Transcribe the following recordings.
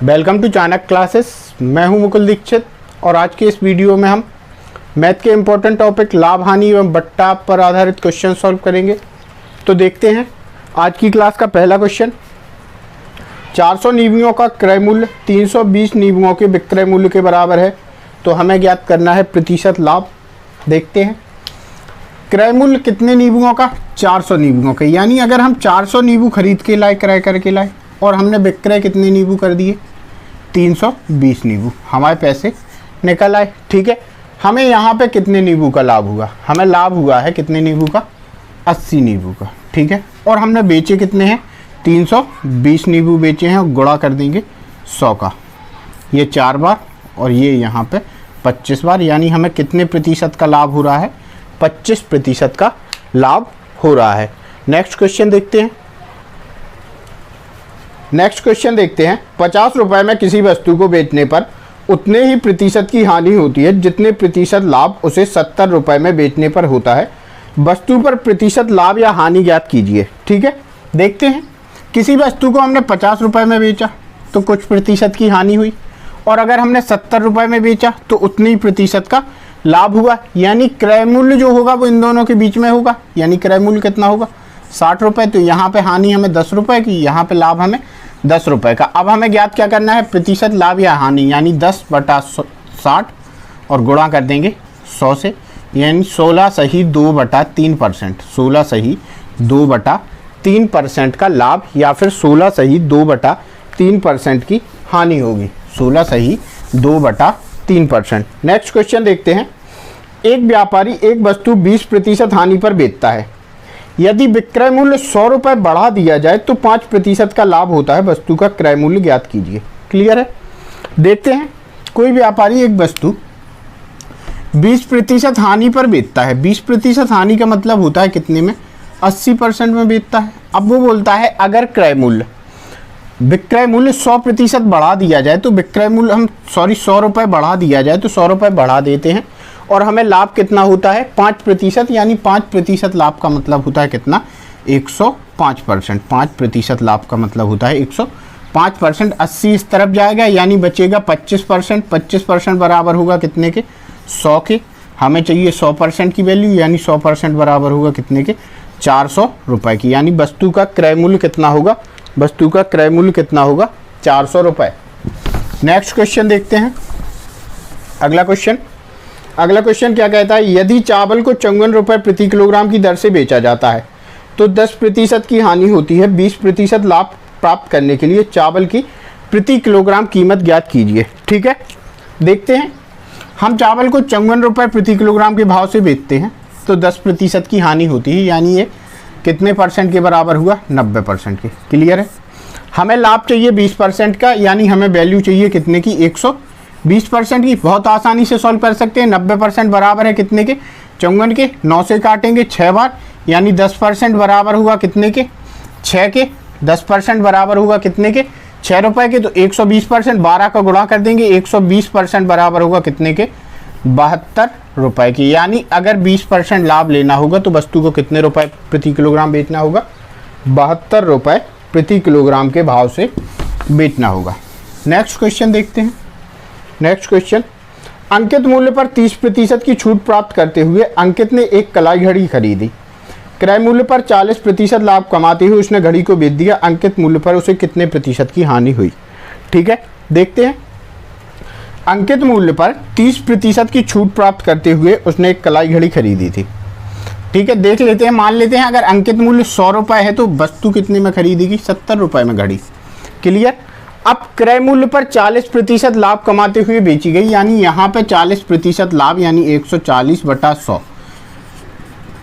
Welcome to Chanakya classes. मैं हूं मुकुल दीक्षित और आज के इस वीडियो में हम मैथ के इम्पोर्टेंट टॉपिक लाभ हानि एवं बट्टा पर आधारित क्वेश्चन सॉल्व करेंगे। तो देखते हैं आज की क्लास का पहला क्वेश्चन। 400 नींबुओं का क्रय मूल्य 320 नींबुओं के विक्रय मूल्य के बराबर है, तो हमें ज्ञात करना है प्रतिशत लाभ। देखते हैं क्रय मूल्य कितने नींबुओं का, 400 नींबुओं के, यानी अगर हम 400 नींबू खरीद के लाए, क्रय करके लाए और हमने विक्रय कितने नींबू कर दिए, 320 नींबू, हमारे पैसे निकल आए। ठीक है, हमें यहाँ पे कितने नींबू का लाभ हुआ, हमें लाभ हुआ है कितने नींबू का, 80 नींबू का। ठीक है, और हमने बेचे कितने हैं, 320 नींबू बेचे हैं और गुणा कर देंगे 100 का, ये 4 बार और ये यहाँ पे 25 बार, यानी हमें कितने प्रतिशत का लाभ हो रहा है, 25% का लाभ हो रहा है। नेक्स्ट क्वेश्चन देखते हैं। 50 रुपए में किसी वस्तु को बेचने पर उतने ही प्रतिशत की हानि होती है जितने प्रतिशत लाभ उसे 70 रुपए में बेचने पर होता है। वस्तु पर प्रतिशत लाभ या हानि ज्ञात कीजिए। ठीक है, देखते हैं किसी वस्तु को हमने 50 रुपए में बेचा तो कुछ प्रतिशत की हानि हुई, और अगर हमने 70 रुपए में बेचा तो उतनी ही प्रतिशत का लाभ हुआ, यानी क्रय मूल्य जो होगा वो इन दोनों के बीच में होगा, यानी क्रय मूल्य कितना होगा, 60 रुपये। तो यहाँ पे हानि हमें 10 रुपये की, यहाँ पे लाभ हमें 10 रुपये का। अब हमें ज्ञात क्या करना है, प्रतिशत लाभ या हानि, यानी 10/60 और गुणा कर देंगे 100 से, यानी 16 सही 2/3%, 16 सही 2/3% का लाभ, या फिर 16 सही 2/3% की हानि होगी, 16 सही 2/3%। नेक्स्ट क्वेश्चन देखते हैं। एक व्यापारी एक वस्तु 20% हानि पर बेचता है। यदि विक्रय मूल्य 100 रुपये बढ़ा दिया जाए तो 5% का लाभ होता है। वस्तु का क्रय मूल्य ज्ञात कीजिए। क्लियर है, देखते हैं। कोई व्यापारी एक वस्तु 20% हानि पर बेचता है। 20% हानि का मतलब होता है कितने में, 80% में बेचता है। अब वो बोलता है अगर विक्रय मूल्य 100% बढ़ा दिया जाए तो विक्रय मूल्य 100 रुपये बढ़ा दिया जाए तो 100 रुपये बढ़ा देते हैं, और हमें लाभ कितना होता है, 5%, यानी 5% लाभ का मतलब होता है कितना, 105%। 5% लाभ का मतलब होता है 105%। 80 इस तरफ जाएगा, यानी बचेगा 25%। 25% बराबर होगा कितने के, 100 के। हमें चाहिए 100% की वैल्यू, यानी 100% बराबर होगा कितने के, 400 रुपये की, यानी वस्तु का क्रय मूल्य कितना होगा, 400 रुपये। नेक्स्ट क्वेश्चन देखते हैं। अगला क्वेश्चन क्या कहता है, यदि चावल को 54 रुपये प्रति किलोग्राम की दर से बेचा जाता है तो 10% की हानि होती है। 20% लाभ प्राप्त करने के लिए चावल की प्रति किलोग्राम कीमत ज्ञात कीजिए। ठीक है, देखते हैं। हम चावल को 54 रुपये प्रति किलोग्राम के भाव से बेचते हैं तो 10% की हानि होती है, यानी ये कितने परसेंट के बराबर हुआ, 90% के। क्लियर है, हमें लाभ चाहिए 20% का, यानी हमें वैल्यू चाहिए कितने की, 120% की। बहुत आसानी से सॉल्व कर सकते हैं। 90% बराबर है कितने के, 54 के। 9 से काटेंगे 6 बार, यानी 10% बराबर हुआ कितने के, 6 के। 10% बराबर हुआ कितने के, 6 रुपये के। तो 120%, 12 का गुणा कर देंगे, 120% बराबर होगा कितने के, 72 रुपये की। यानी अगर 20% लाभ लेना होगा तो वस्तु को कितने रुपए प्रति किलोग्राम बेचना होगा, 72 रुपये प्रति किलोग्राम के भाव से बेचना होगा। नेक्स्ट क्वेश्चन देखते हैं। नेक्स्ट क्वेश्चन, अंकित मूल्य पर 30% की छूट प्राप्त करते हुए अंकित ने एक कलाई घड़ी खरीदी। क्रय मूल्य पर 40% लाभ कमाते हुए उसने घड़ी को बेच दिया। अंकित मूल्य पर उसे कितने प्रतिशत की हानि हुई। ठीक है, देखते हैं। अंकित मूल्य पर 30% की छूट प्राप्त करते हुए उसने एक कलाई घड़ी खरीदी थी। ठीक है, देख लेते हैं। मान लेते हैं अगर अंकित मूल्य 100 रुपये है तो वस्तु कितने में खरीदेगी, 70 रुपये में घड़ी। क्लियर। अब क्रय मूल्य पर 40% लाभ कमाते हुए बेची गई, यानी यहाँ पे 40% लाभ, यानी 140/100,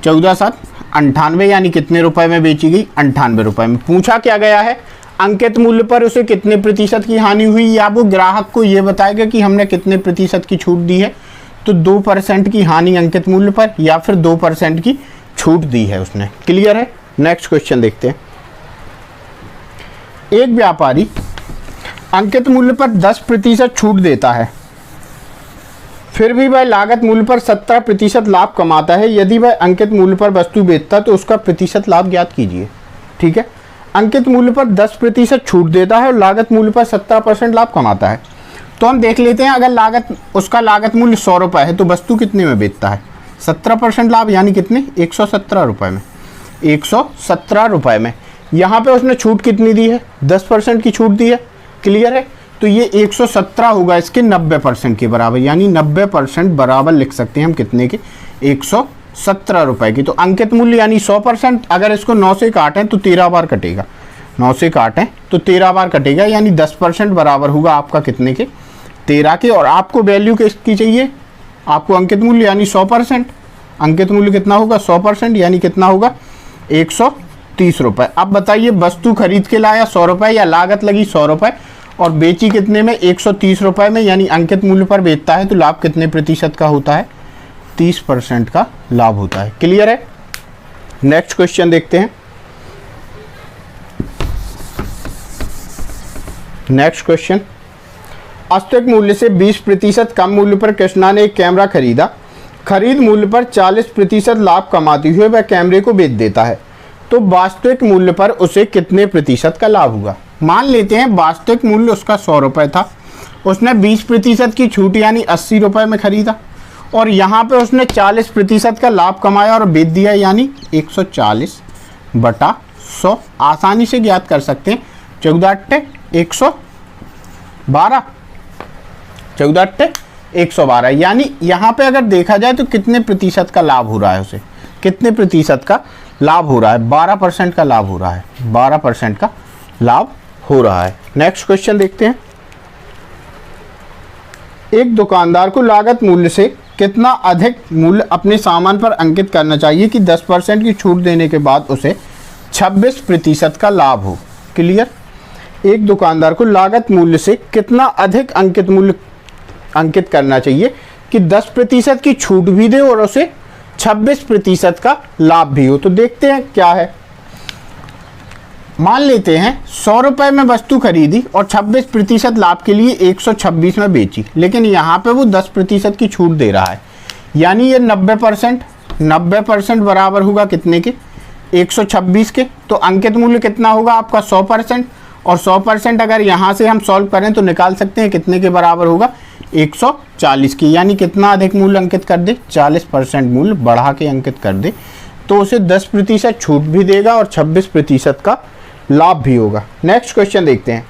14×7 98, यानी कितने रुपए में बेची गई, 98 रुपये में। पूछा क्या गया है, अंकित मूल्य पर उसे कितने प्रतिशत की हानि हुई, या वो ग्राहक को ये बताएगा कि हमने कितने प्रतिशत की छूट दी है। तो 2% की हानि अंकित मूल्य पर, या फिर 2% की छूट दी है उसने। क्लियर है, नेक्स्ट क्वेश्चन देखते हैं। एक व्यापारी अंकित मूल्य पर 10% छूट देता है, फिर भी वह लागत मूल्य पर 17% लाभ कमाता है। यदि वह अंकित मूल्य पर वस्तु बेचता तो उसका प्रतिशत लाभ ज्ञात कीजिए। ठीक है, अंकित मूल्य पर 10% छूट देता है और लागत मूल्य पर 17% लाभ कमाता है। तो हम देख लेते हैं, अगर उसका लागत मूल्य 100 रुपये है तो वस्तु कितने में बेचता है? 17% लाभ, यानी कितने? 117 रुपये में। 117 रुपये में यहाँ पे उसने छूट कितनी दी है? 10% की छूट दी है। क्लियर है? तो ये 117 होगा इसके 90% के बराबर, यानी 90% बराबर लिख सकते हैं हम कितने के? 117 रुपये की। तो अंकित मूल्य यानी 100%, अगर इसको 9 से काटें तो 13 बार कटेगा। 9 से काटें तो 13 बार कटेगा, यानी 10% बराबर होगा आपका कितने के? 13 के। और आपको वैल्यू किसकी चाहिए? आपको अंकित मूल्य यानी 100%। अंकित मूल्य कितना होगा? 100%, यानी कितना होगा? 130 रुपये। अब बताइए, वस्तु खरीद के लाया 100 रुपये, या लागत लगी 100 रुपये और बेची कितने में? 130 रुपये में, यानी अंकित मूल्य पर बेचता है तो लाभ कितने प्रतिशत का होता है? 30% का लाभ होता है। क्लियर है? नेक्स्ट क्वेश्चन देखते हैं। नेक्स्ट क्वेश्चन, वास्तविक मूल्य से 20% कम मूल्य पर कृष्णा ने एक कैमरा खरीदा। खरीद मूल्य पर 40% लाभ कमाते हुए वह कैमरे को बेच देता है, तो वास्तविक मूल्य पर उसे कितने प्रतिशत का लाभ हुआ? मान लेते हैं वास्तविक मूल्य उसका 100 रुपये था, उसने 20% की छूट यानी 80 रुपये में खरीदा, और यहाँ पे उसने 40% का लाभ कमाया और बेच दिया, यानी 140 बटा 100। आसानी से ज्ञात कर सकते हैं, 14 अट्टे 112, 14 अट्टे 112, यानी यहाँ पे अगर देखा जाए तो कितने प्रतिशत का लाभ हो रहा है उसे? कितने प्रतिशत का लाभ हो रहा है? 12% का लाभ हो रहा है। 12% का लाभ हो रहा है। नेक्स्ट क्वेश्चन देखते हैं। एक दुकानदार को लागत मूल्य से कितना अधिक मूल्य अपने सामान पर अंकित करना चाहिए कि 10% की छूट देने के बाद उसे 26% का लाभ हो? क्लियर? एक दुकानदार को लागत मूल्य से कितना अधिक अंकित करना चाहिए कि 10% की छूट भी दे और उसे 26% का लाभ भी हो? तो देखते हैं क्या है। मान लेते हैं 100 रुपये में वस्तु खरीदी और 26% लाभ के लिए 126 में बेची, लेकिन यहाँ पे वो 10% की छूट दे रहा है, यानी ये 90% बराबर होगा कितने के? 126 के। तो अंकित मूल्य कितना होगा आपका? 100%, और 100% अगर यहाँ से हम सॉल्व करें तो निकाल सकते हैं कितने के बराबर होगा? 140 की। यानी कितना अधिक मूल्य अंकित कर दे? 40% मूल्य बढ़ा के अंकित कर दे, तो उसे 10% छूट भी देगा और 26% का लाभ भी होगा। नेक्स्ट क्वेश्चन देखते हैं।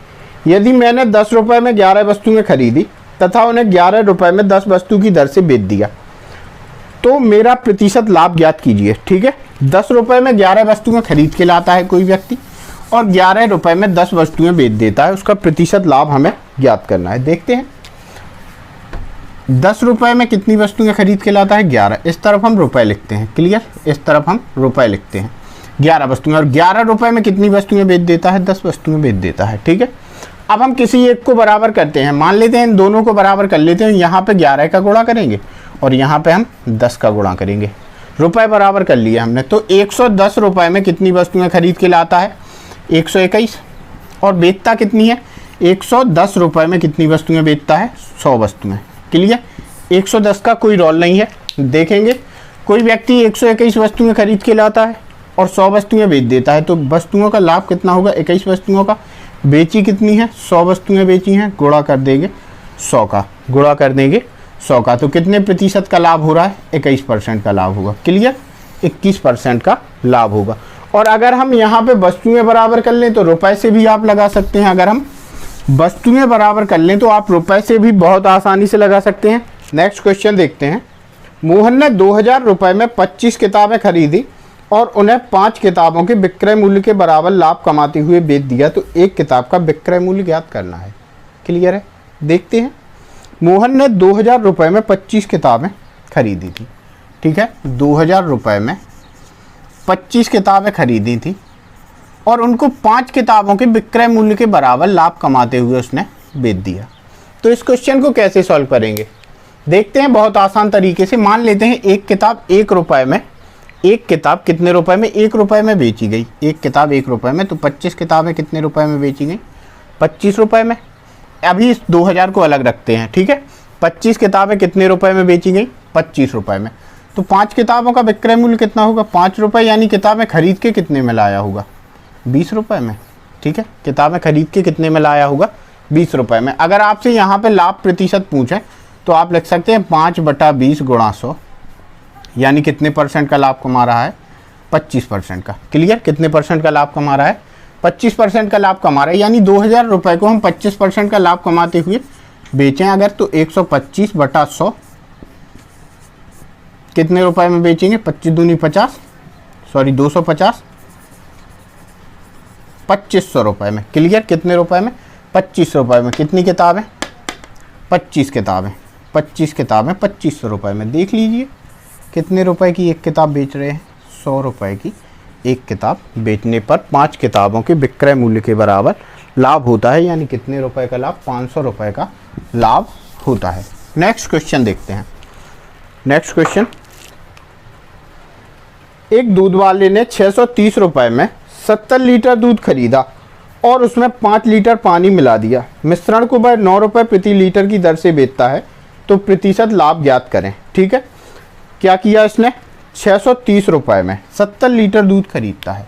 यदि मैंने 10 रुपये में 11 वस्तुएं खरीदी तथा उन्हें 11 रुपये में 10 वस्तु की दर से बेच दिया, तो मेरा प्रतिशत लाभ ज्ञात कीजिए। ठीक है, 10 रुपये में 11 वस्तुएं खरीद के लाता है कोई व्यक्ति और 11 रुपये में 10 वस्तुएं बेच देता है, उसका प्रतिशत लाभ हमें ज्ञात करना है। देखते हैं 10 रुपये में कितनी वस्तुएं खरीद के लाता है? 11। इस तरफ हम रुपए लिखते हैं। क्लियर? इस तरफ हम रुपए लिखते हैं। 11 वस्तुएं, और 11 रुपये में कितनी वस्तुएं बेच देता है? 10 वस्तुएं बेच देता है। ठीक है, अब हम किसी एक को बराबर करते हैं। मान लेते हैं इन दोनों को बराबर कर लेते हैं। यहाँ पे 11 का गुणा करेंगे और यहाँ पे हम 10 का गुणा करेंगे। रुपए बराबर कर लिए हमने, तो 110 रुपये में कितनी वस्तुएं खरीद के लाता है? 121। और बेचता कितनी है? 110 रुपये में कितनी वस्तुएं बेचता है? 100 वस्तुएं। क्लियर? 110 का कोई रोल नहीं है। देखेंगे कोई व्यक्ति 121 वस्तुएं खरीद के लाता है और 100 वस्तुएं बेच देता है, तो वस्तुओं का लाभ कितना होगा? 21 वस्तुओं का। बेची कितनी है? 100 वस्तुएं बेची हैं, गुणा कर देंगे 100 का, गुणा कर देंगे 100 का, तो कितने प्रतिशत का लाभ हो रहा है? 21% का लाभ होगा। क्लियर? 21% का लाभ होगा। और अगर हम यहाँ पे वस्तुएं बराबर कर लें तो रुपए से भी आप लगा सकते हैं। अगर हम वस्तुएं बराबर कर लें तो आप रुपए से भी बहुत आसानी से लगा सकते हैं। नेक्स्ट क्वेश्चन देखते हैं। मोहन ने 2000 रुपये में 25 किताबें खरीदी और उन्हें 5 किताबों के विक्रय मूल्य के बराबर लाभ कमाते हुए बेच दिया, तो एक किताब का विक्रय मूल्य ज्ञात करना है। क्लियर है? देखते हैं। मोहन ने 2000 रुपये में 25 किताबें खरीदी थी। ठीक है, 2000 रुपये में 25 किताबें खरीदी थी और उनको 5 किताबों के विक्रय मूल्य के बराबर लाभ कमाते हुए उसने बेच दिया। तो इस क्वेश्चन को कैसे सॉल्व करेंगे? देखते हैं बहुत आसान तरीके से। मान लेते हैं एक किताब 1 रुपये में, एक किताब कितने रुपए में? 1 रुपये में बेची गई। एक किताब 1 रुपये में, तो 25 किताबें कितने रुपए में बेची गई? 25 रुपये में। अभी इस 2000 को अलग रखते हैं। ठीक है, 25 किताबें कितने रुपए में बेची गई? 25 रुपये में। तो 5 किताबों का विक्रय मूल्य कितना होगा? 5 रुपये, यानी किताबें खरीद के कितने में लाया होगा? 20 रुपए में, ठीक है। किताबें खरीद के कितने में लाया होगा? 20 रुपए में। अगर आपसे यहाँ पे लाभ प्रतिशत पूछे तो आप लिख सकते हैं 5/20 गुणा 100, यानी कितने परसेंट का लाभ कमा रहा है? 25% का। क्लियर? कितने परसेंट का लाभ कमा रहा है? 25% का लाभ कमा रहा है। यानी 2000 रुपये को हम 25% का लाभ कमाते हुए बेचें अगर, तो 125/100 कितने रुपए में बेचेंगे? 25 दूनी 50, सॉरी 250, 2500 रुपये में। क्लियर? कितने रुपए में? 25 रुपये में। कितनी किताबें? 25 किताबें। 25 किताबें 2500 रुपये में। देख लीजिए कितने रुपए की एक किताब बेच रहे हैं? 100 रुपये की एक किताब बेचने पर 5 किताबों के विक्रय मूल्य के बराबर लाभ होता है। यानी कितने रुपए का लाभ? 500 रुपये का लाभ होता है। नेक्स्ट क्वेश्चन देखते हैं। नेक्स्ट क्वेश्चन, एक दूध वाले ने 630 रुपये में 70 लीटर दूध खरीदा और उसमें 5 लीटर पानी मिला दिया। मिश्रण को वह 9 रुपये प्रति लीटर की दर से बेचता है, तो प्रतिशत लाभ ज्ञात करें। ठीक है, क्या किया इसने? 630 रुपये में 70 लीटर दूध खरीदता है।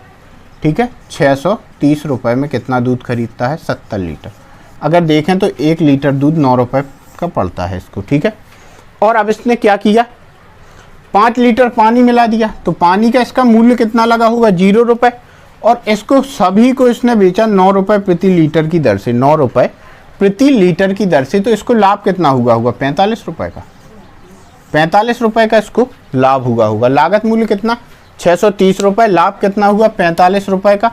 ठीक है, 630 रुपये में कितना दूध खरीदता है? 70 लीटर। अगर देखें तो 1 लीटर दूध 9 रुपये का पड़ता है इसको। ठीक है, और अब इसने क्या किया? 5 लीटर पानी मिला दिया, तो पानी का इसका मूल्य कितना लगा होगा? 0 रुपये। और इसको सभी को इसने बेचा 9 रुपये प्रति लीटर की दर से, 9 रुपये प्रति लीटर की दर से। तो इसको लाभ कितना हुआ होगा? 45 रुपये का। 45 रुपये का इसको लाभ हुआ होगा। लागत मूल्य कितना? 630 रुपये। लाभ कितना हुआ? 45 रुपये का।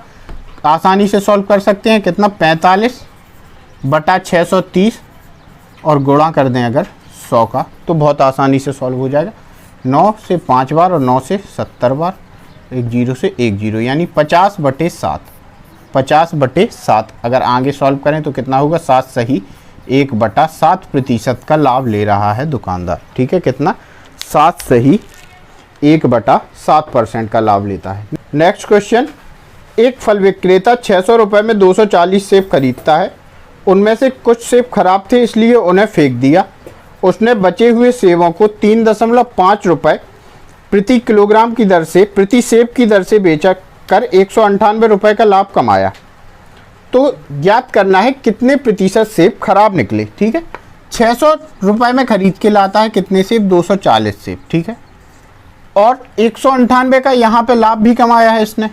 आसानी से सॉल्व कर सकते हैं। कितना? 45/630 और गुणा कर दें अगर 100 का, तो बहुत आसानी से सॉल्व हो जाएगा। 9 से 5 बार और 9 से 70 बार, एक 0 से 1 0, यानी 50/7। 50/7 अगर आगे सॉल्व करें तो कितना होगा? 7 सही 1/7% का लाभ ले रहा है दुकानदार। ठीक है, कितना? 7 सही 1/7% का लाभ लेता है। नेक्स्ट क्वेश्चन, एक फल विक्रेता 600 रुपये में 240 सेब खरीदता है। उनमें से कुछ सेब खराब थे, इसलिए उन्हें फेंक दिया। उसने बचे हुए सेबों को 3.5 रुपये प्रति किलोग्राम की दर से, प्रति सेब की दर से बेचा कर 198 रुपये का लाभ कमाया। तो ज्ञात करना है कितने प्रतिशत सेब खराब निकले। ठीक है, 600 रुपये में खरीद के लाता है कितने सेब? 240 सेब। ठीक है, और 198 का यहाँ पे लाभ भी कमाया है इसने,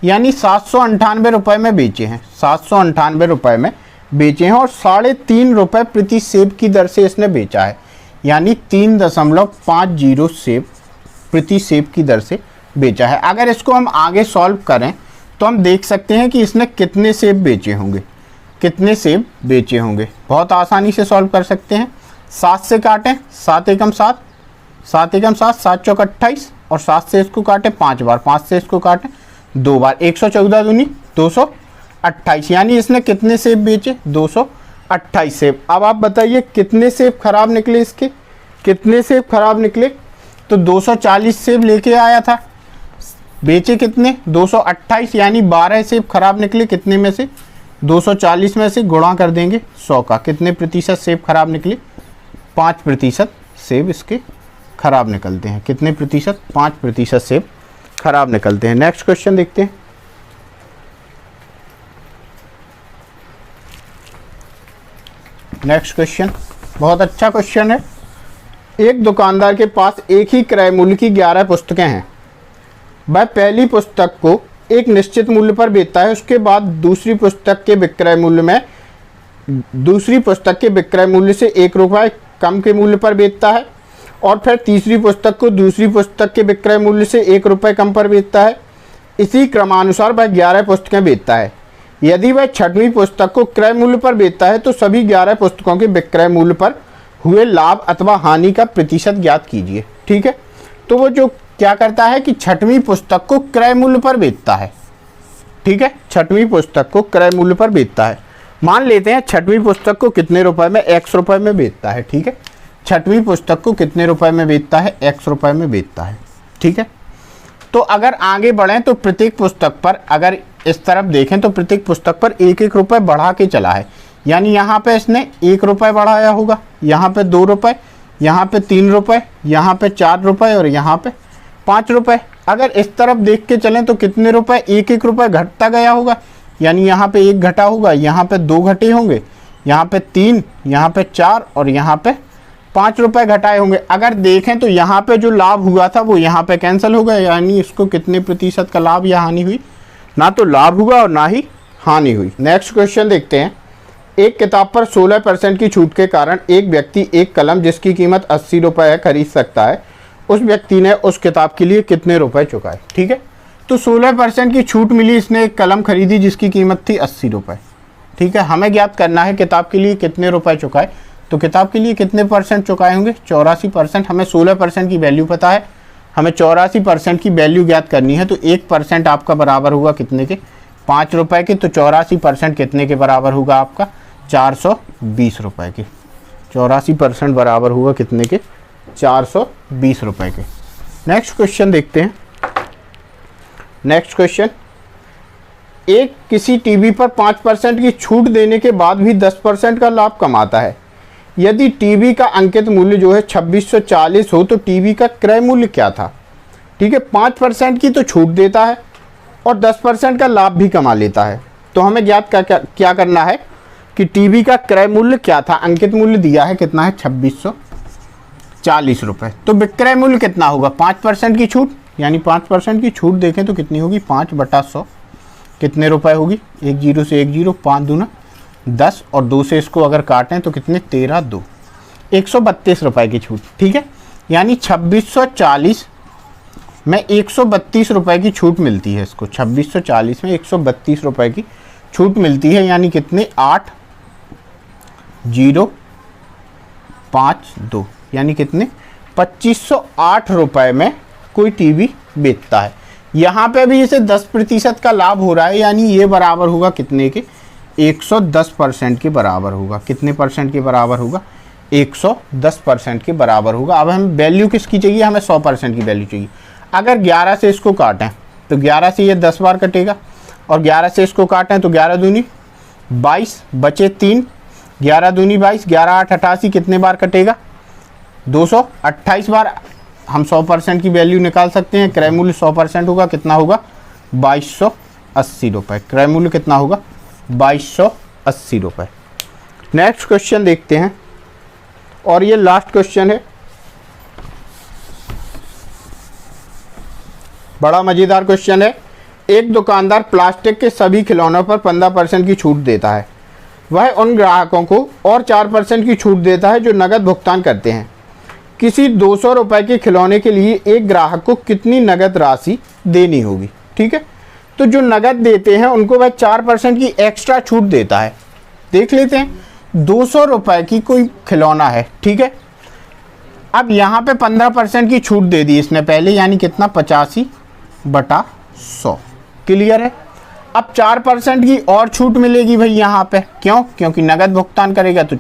यानी 798 रुपये में बेचे हैं। 798 रुपये में बेचे हैं और 3.5 रुपये प्रति सेब की दर से इसने बेचा है, यानी 3.50 सेब प्रति सेब की दर से बेचा है। अगर इसको हम आगे सॉल्व करें तो हम देख सकते हैं कि इसने कितने सेब बेचे होंगे। कितने सेब बेचे होंगे बहुत आसानी से सॉल्व कर सकते हैं। 7 से काटें, 7 एकम 7, 7 एकम 7, 7 चौक 28, और 7 से इसको काटें 5 बार, 5 से इसको काटें 2 बार, 114 दूनी 228, यानी इसने कितने सेब बेचे? 228 सेब। अब आप बताइए कितने सेब खराब निकले इसके? कितने सेब खराब निकले? तो 240 सेब लेके आया था, बेचे कितने? 228, यानी 12 सेब खराब निकले। कितने में से? 240 में से गुणा कर देंगे 100 का। कितने प्रतिशत सेब खराब निकले? 5% सेब इसके खराब निकलते हैं। कितने प्रतिशत? 5% सेब खराब निकलते हैं। नेक्स्ट क्वेश्चन देखते हैं। नेक्स्ट क्वेश्चन बहुत अच्छा क्वेश्चन है। एक दुकानदार के पास एक ही क्रय मूल्य की 11 पुस्तकें हैं। वह पहली पुस्तक को एक निश्चित मूल्य पर बेचता है, उसके बाद दूसरी पुस्तक के विक्रय मूल्य से 1 रुपये कम के मूल्य पर बेचता है, और फिर तीसरी पुस्तक को दूसरी पुस्तक के विक्रय मूल्य से 1 रुपये कम पर बेचता है। इसी क्रमानुसार वह 11 पुस्तकें बेचता है। यदि वह 6वीं पुस्तक को क्रय मूल्य पर बेचता है तो सभी 11 पुस्तकों के विक्रय मूल्य पर हुए लाभ अथवा हानि का प्रतिशत ज्ञात कीजिए। ठीक है, तो वो जो क्या करता है कि 6वीं पुस्तक को क्रय मूल्य पर बेचता है। ठीक है, 6वीं पुस्तक को क्रय मूल्य पर बेचता है। मान लेते हैं 6वीं पुस्तक को कितने रुपए में? X रुपए में बेचता है। ठीक है, 6वीं पुस्तक को कितने रुपए में बेचता है? X रुपए में बेचता है। ठीक है, तो अगर आगे बढ़ें तो प्रत्येक पुस्तक पर, अगर इस तरफ देखें तो प्रत्येक पुस्तक पर 1-1 रुपये बढ़ा के चला है। यानी यहाँ पे इसने 1 रुपये बढ़ाया होगा, यहाँ पे 2 रुपये, यहाँ पे 3 रुपये, यहाँ पे 4 रुपये और यहाँ पे 5 रुपए। अगर इस तरफ देख के चलें तो कितने रुपए, 1-1 रुपए घटता गया होगा, यानी यहाँ पे 1 घटा होगा, यहाँ पे 2 घटे होंगे, यहाँ पे 3, यहाँ पे 4 और यहाँ पे 5 रुपए घटाए होंगे। अगर देखें तो यहाँ पे जो लाभ हुआ था वो यहाँ पे कैंसिल हो गया, यानी इसको कितने प्रतिशत का लाभ या हानि हुई, ना तो लाभ हुआ और ना ही हानि हुई। नेक्स्ट क्वेश्चन देखते हैं। एक किताब पर 16% की छूट के कारण एक व्यक्ति एक कलम जिसकी कीमत 80 रुपए है खरीद सकता है। उस व्यक्ति ने उस किताब के लिए कितने रुपए चुकाए? ठीक है, तो 16% की छूट मिली, इसने एक कलम खरीदी जिसकी कीमत थी 80 रुपए। ठीक है, हमें ज्ञात करना है किताब के लिए कितने रुपए चुकाए। तो किताब के लिए कितने परसेंट चुकाए होंगे? 84%। हमें 16% की वैल्यू पता है, हमें 84% की वैल्यू ज्ञात करनी है। तो 1% आपका बराबर होगा कितने के? 5 रुपए के। तो 84% कितने के बराबर होगा आपका? 420 रुपए के। 84% बराबर होगा कितने के? 420 रुपए के। नेक्स्ट क्वेश्चन देखते हैं। नेक्स्ट क्वेश्चन, एक किसी टीवी पर 5% की छूट देने के बाद भी 10% का लाभ कमाता है। यदि टीवी का अंकित मूल्य जो है 2640 हो तो टीवी का क्रय मूल्य क्या था? ठीक है, 5% की तो छूट देता है और 10% का लाभ भी कमा लेता है। तो हमें ज्ञात क्या करना है कि टीवी का क्रय मूल्य क्या था। अंकित मूल्य दिया है कितना है? 2640 रुपये। तो विक्रय मूल्य कितना होगा? 5% की छूट, यानी 5% की छूट देखें तो कितनी होगी? 5/100 कितने रुपए होगी? 1 0 से 1 0, 5 दूना 10 और 2 से इसको अगर काटें तो कितने? 13 2, 132 रुपए की छूट। ठीक है, यानी 2640 में 132 रुपए की छूट मिलती है इसको। 2640 में 132 रुपए की छूट मिलती है, यानी कितने? 8052, यानी कितने? 2508 रुपए में कोई टीवी बेचता है। यहाँ पे भी इसे 10% का लाभ हो रहा है, यानी ये बराबर होगा कितने के? 110% के बराबर होगा। कितने परसेंट के बराबर होगा? 110% के बराबर होगा। अब हम वैल्यू किसकी चाहिए? हमें 100% की वैल्यू चाहिए। अगर 11 से इसको काटें तो 11 से ये 10 बार कटेगा और 11 से इसको काटें तो 11 दूनी 22 बचे 3, 11 दूनी 22, 11 8 88 कितने बार कटेगा? 228 बार। हम 100% की वैल्यू निकाल सकते हैं। क्रय मूल्य 100% होगा, कितना होगा? 2280 रुपये। क्रय मूल्य कितना होगा? 2280 रुपये। नेक्स्ट क्वेश्चन देखते हैं और ये लास्ट क्वेश्चन है, बड़ा मजेदार क्वेश्चन है। एक दुकानदार प्लास्टिक के सभी खिलौनों पर 15% की छूट देता है। वह उन ग्राहकों को और 4% की छूट देता है जो नकद भुगतान करते हैं। किसी 200 रुपए के खिलौने के लिए एक ग्राहक को कितनी नकद राशि देनी होगी? ठीक है, तो जो नकद देते हैं उनको वह 4% की एक्स्ट्रा छूट देता है। देख लेते हैं, 200 रुपए की कोई खिलौना है। ठीक है, अब यहाँ पे 15% की छूट दे दी इसने पहले, यानी कितना? 85/100। क्लियर है। अब 4% की और छूट मिलेगी भाई यहाँ पे। क्यों? क्योंकि नगद भुगतान करेगा तो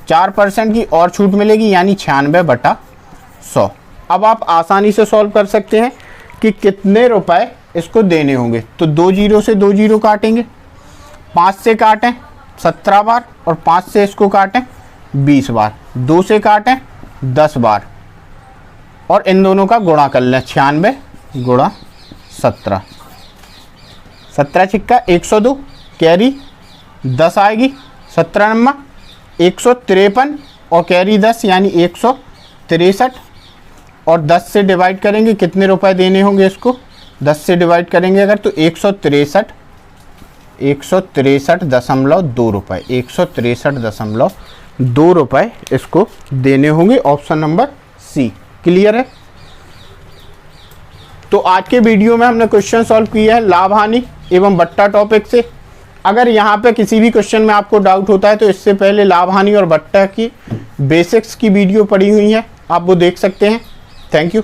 4% की और छूट मिलेगी, यानी 96/100। अब आप आसानी से सॉल्व कर सकते हैं कि कितने रुपए इसको देने होंगे। तो 2 0 से 2 0 काटेंगे, 5 से काटें 17 बार और 5 से इसको काटें 20 बार, 2 से काटें 10 बार और इन दोनों का गुणा कर लें। 96 गुणा 17, 17 छिक्का 102, कैरी 10 आएगी, 17 नम्मा 153 और कैरी 10 यानी 163 और 10 से डिवाइड करेंगे कितने रुपए देने होंगे इसको? 10 से डिवाइड करेंगे अगर तो 163.2 रुपये, 163.2 रुपये इसको देने होंगे। Option number C. क्लियर है। तो आज के वीडियो में हमने क्वेश्चन सॉल्व किया है लाभ हानि एवं बट्टा टॉपिक से। अगर यहाँ पे किसी भी क्वेश्चन में आपको डाउट होता है तो इससे पहले लाभ हानि और बट्टा की बेसिक्स की वीडियो पड़ी हुई है, आप वो देख सकते हैं। Thank you.